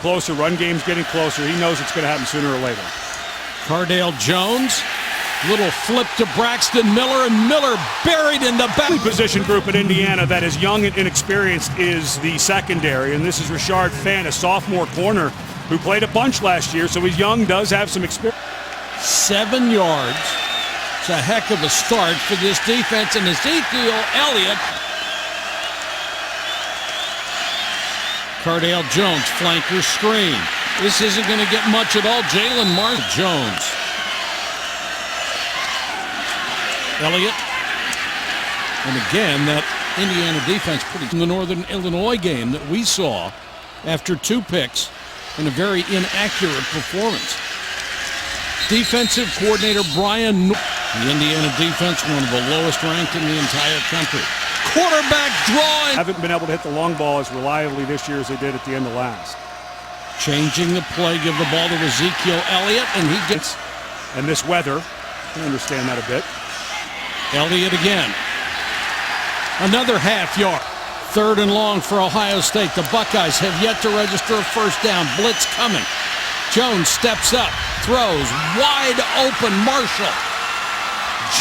closer. Run game's getting closer. He knows it's going to happen sooner or later. Cardale Jones, little flip to Braxton Miller, and Miller buried in the back. Position group at Indiana that is young and inexperienced is the secondary, and this is Rashard Fant, a sophomore corner who played a bunch last year, so he's young, does have some experience. 7 yards. It's a heck of a start for this defense, and Ezekiel Elliott. Cardale Jones, flanker screen. This isn't going to get much at all. Jalen Jones. Elliott. And again, that Indiana defense in the Northern Illinois game that we saw after 2 picks and a very inaccurate performance. Defensive coordinator Brian the Indiana defense, one of the lowest ranked in the entire country. Quarterback drawing. Haven't been able to hit the long ball as reliably this year as they did at the end of last. Changing the play, give the ball to Ezekiel Elliott, and he gets. And this weather, I understand that a bit. Elliott again. Another half yard. 3rd and long for Ohio State. The Buckeyes have yet to register a first down. Blitz coming. Jones steps up, throws, wide open, Marshall.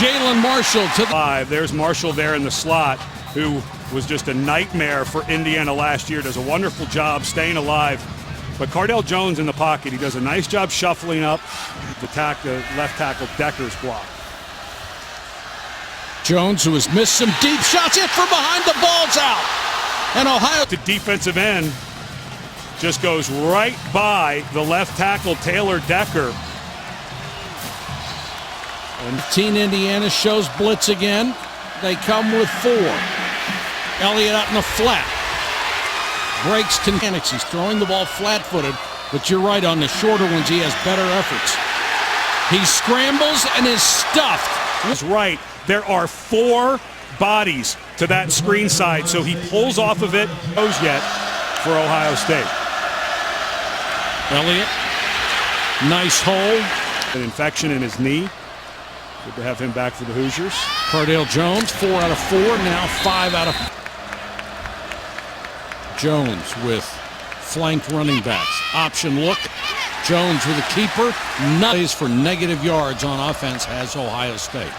Jalen Marshall to the 5. There's Marshall there in the slot, who was just a nightmare for Indiana last year. Does a wonderful job staying alive. But Cardale Jones in the pocket, he does a nice job shuffling up the left tackle Decker's block. Jones, who has missed some deep shots, hit from behind, the ball's out. And Ohio, the defensive end, just goes right by the left tackle Taylor Decker. And Teen Indiana shows blitz again. They come with 4. Elliott out in the flat. Breaks mechanics. He's throwing the ball flat-footed, but you're right, on the shorter ones he has better efforts. He scrambles and is stuffed. That's right. There are 4 bodies to that screen side, so he pulls off of it. Goes yet for Ohio State. Elliott, nice hold. An infection in his knee. Good to have him back for the Hoosiers. Cardale Jones, 4 out of 4, now 5 out of 4. Jones with flanked running backs. Option look. Jones with a keeper. Plays for negative yards on offense has Ohio State.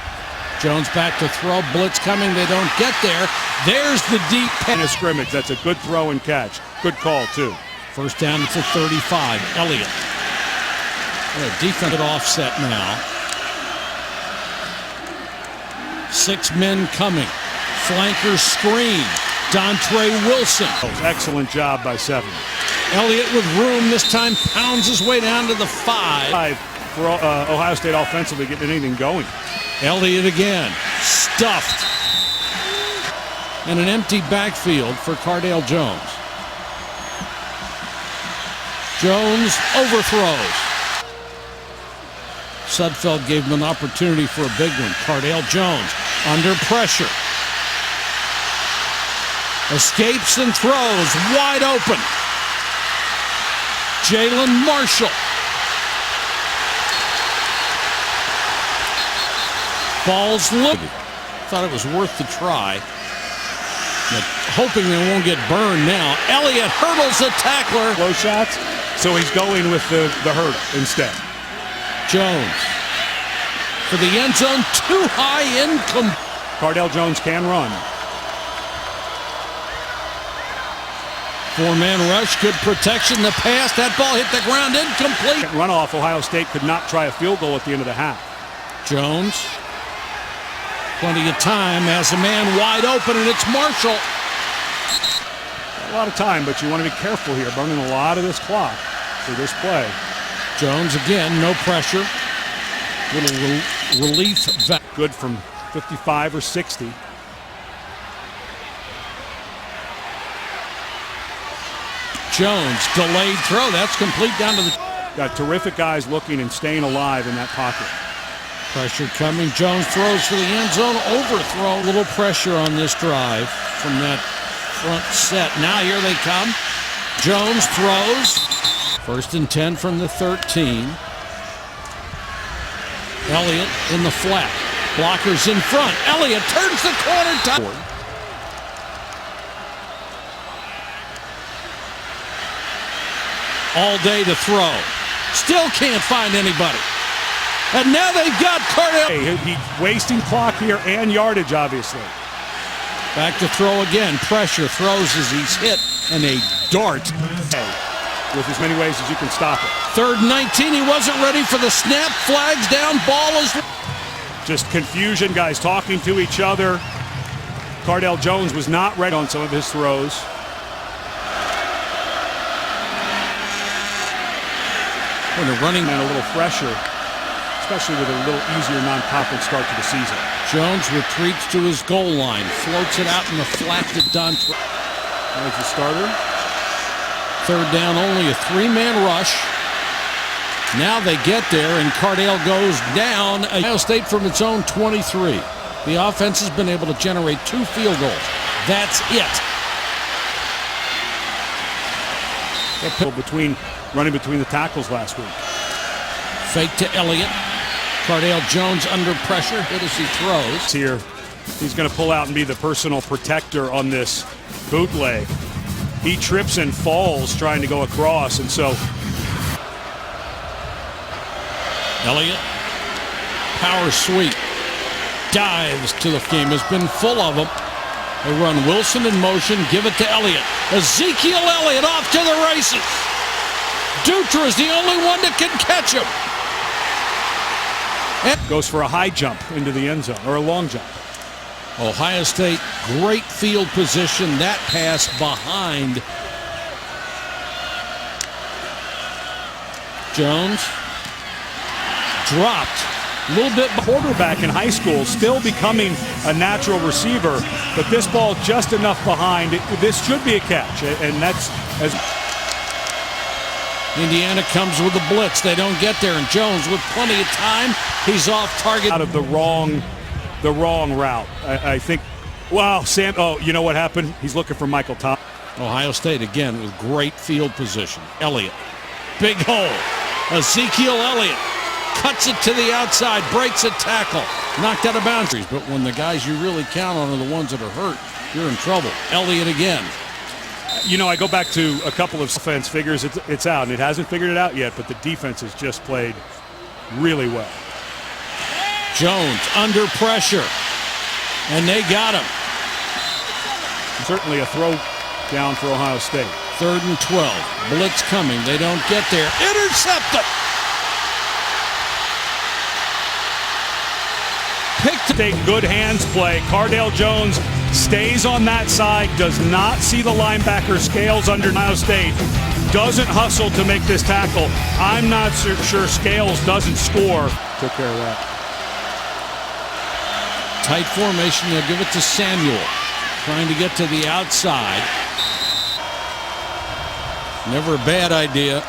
Jones back to throw. Blitz coming. They don't get there. There's the deep in a scrimmage. That's a good throw and catch. Good call, too. First down at the 35. Elliott. Defensive offset now. 6 men coming. Flanker screen. Dontre Wilson. Excellent job by 7. Elliott with room this time pounds his way down to the 5. For Ohio State offensively getting anything going. Elliott again. Stuffed. And an empty backfield for Cardale Jones. Jones overthrows. Sudfeld gave him an opportunity for a big one. Cardale Jones under pressure. Escapes and throws wide open. Jalen Marshall. Ball's look. Thought it was worth the try. But hoping they won't get burned now. Elliott hurdles the tackler. Low shots, so he's going with the hurdle instead. Jones for the end zone, too high, incomplete. Cardale Jones can run. 4-man rush, good protection. The pass, that ball hit the ground, incomplete. Runoff, Ohio State could not try a field goal at the end of the half. Jones, plenty of time, has a man wide open, and it's Marshall. A lot of time, but you want to be careful here, burning a lot of this clock for this play. Jones again, no pressure. Little relief. Good from 55 or 60. Jones, delayed throw. That's complete down to the... Got terrific guys looking and staying alive in that pocket. Pressure coming. Jones throws for the end zone. Overthrow. A little pressure on this drive from that front set. Now here they come. Jones throws. 1st and 10 from the 13. Elliott in the flat. Blockers in front. Elliott turns the corner. all day to throw. Still can't find anybody. And now they've got Cardale. He's wasting clock here and yardage, obviously. Back to throw again. Pressure, throws as he's hit, and a dart. With as many ways as you can stop it. 3rd and 19, he wasn't ready for the snap. Flags down, ball is... Just confusion, guys talking to each other. Cardale Jones was not ready on some of his throws. When they're running and a little fresher, especially with a little easier non-conference start to the season. Jones retreats to his goal line, floats it out in the flat to Don. There's the starter. 3rd down, only a 3-man rush. Now they get there, and Cardale goes down. Ohio State from its own 23. The offense has been able to generate 2 field goals. That's it. Running between the tackles last week. Fake to Elliott. Cardale Jones under pressure. Hit as he throws. Here, he's going to pull out and be the personal protector on this bootleg. He trips and falls trying to go across, and so Elliott, power sweep, dives to the game. Has been full of them. They run Wilson in motion, give it to Elliott. Ezekiel Elliott off to the races. Dutra is the only one that can catch him. And goes for a high jump into the end zone, or a long jump. Ohio State, great field position. That pass behind. Jones dropped. A little bit. Quarterback in high school, still becoming a natural receiver, but this ball just enough behind. This should be a catch, and that's as. Indiana comes with a blitz. They don't get there, and Jones with plenty of time. He's off target. Out of the wrong route. I think. Wow, Sam. Oh, you know what happened? He's looking for Michael Thomas. Ohio State again with great field position. Elliott, big hole. Ezekiel Elliott cuts it to the outside, breaks a tackle, knocked out of bounds. But when the guys you really count on are the ones that are hurt, you're in trouble. Elliott again. You know, I go back to a couple of offense figures. It's out, and it hasn't figured it out yet, but the defense has just played really well. Jones under pressure, and they got him. Certainly a throw down for Ohio State. 3rd and 12. Blitz coming. They don't get there. Intercepted. Picked a good hands play. Cardale Jones stays on that side, does not see the linebacker. Scales under Ohio State. Doesn't hustle to make this tackle. I'm not sure Scales doesn't score. Took care of that. Tight formation. They'll give it to Samuel. Trying to get to the outside. Never a bad idea.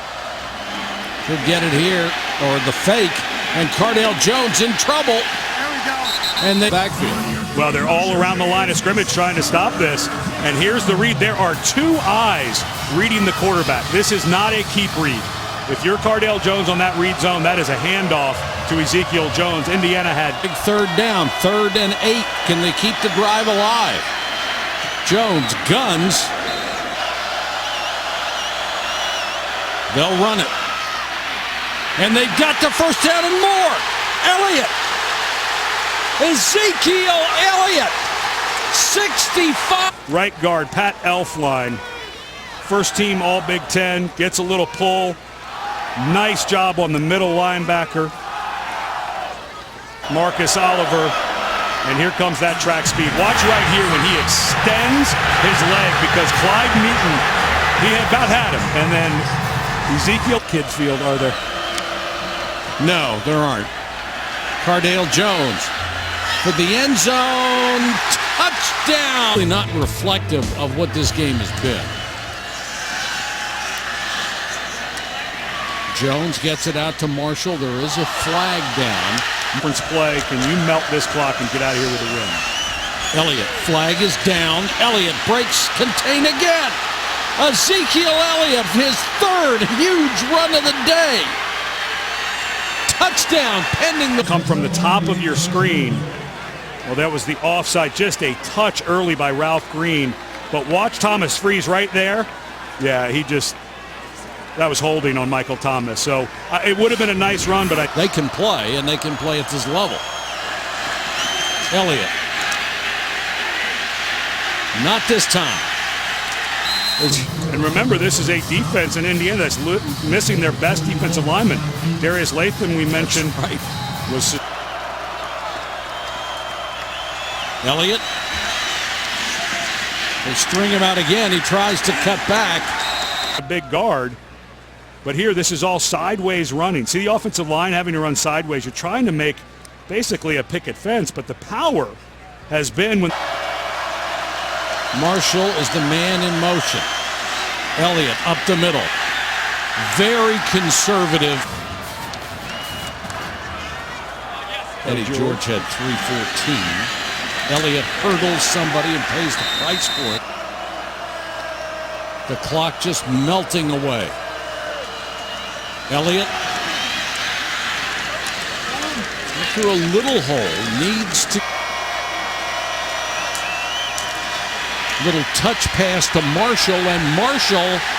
Could get it here, or the fake, and Cardale Jones in trouble. There we go. And the backfield. Well, they're all around the line of scrimmage trying to stop this. And here's the read. There are 2 eyes reading the quarterback. This is not a keep read. If you're Cardale Jones on that read zone, that is a handoff to Ezekiel Jones. Indiana had big 3rd down, 3rd and 8. Can they keep the drive alive? Jones guns. They'll run it. And they've got the 1st down and more. Elliott. Ezekiel Elliott. 65. right guard Pat Elfline. First team All Big Ten. Gets a little pull. Nice job on the middle linebacker, Marcus Oliver. And here comes that track speed. Watch right here when he extends his leg, because Clyde Meaton, he had about had him. And then Ezekiel Kids Field, are there? No, there aren't. Cardale Jones for the end zone. Touchdown. Really not reflective of what this game has been. Jones gets it out to Marshall. There is a flag down. Conference play. Can you melt this clock and get out of here with a win? Elliott. Flag is down. Elliott breaks contain again. Ezekiel Elliott, his third huge run of the day. Touchdown pending. Come from the top of your screen. Well, that was the offside. Just a touch early by Ralph Green. But watch Thomas Freeze right there. Yeah, he just that was holding on Michael Thomas. So it would have been a nice run, but they can play, and they can play at this level. Elliott. Not this time. And remember, this is a defense in Indiana that's missing their best defensive lineman. Darius Latham, we mentioned, was... Elliott. They string him out again. He tries to cut back. A big guard. But here, this is all sideways running. See the offensive line having to run sideways. You're trying to make basically a picket fence, but the power has been when... Marshall is the man in motion. Elliott up the middle. Very conservative. Eddie George had 314. Elliott hurdles somebody and pays the price for it. The clock just melting away. Elliott, through a little hole, needs to... Little touch pass to Marshall, and Marshall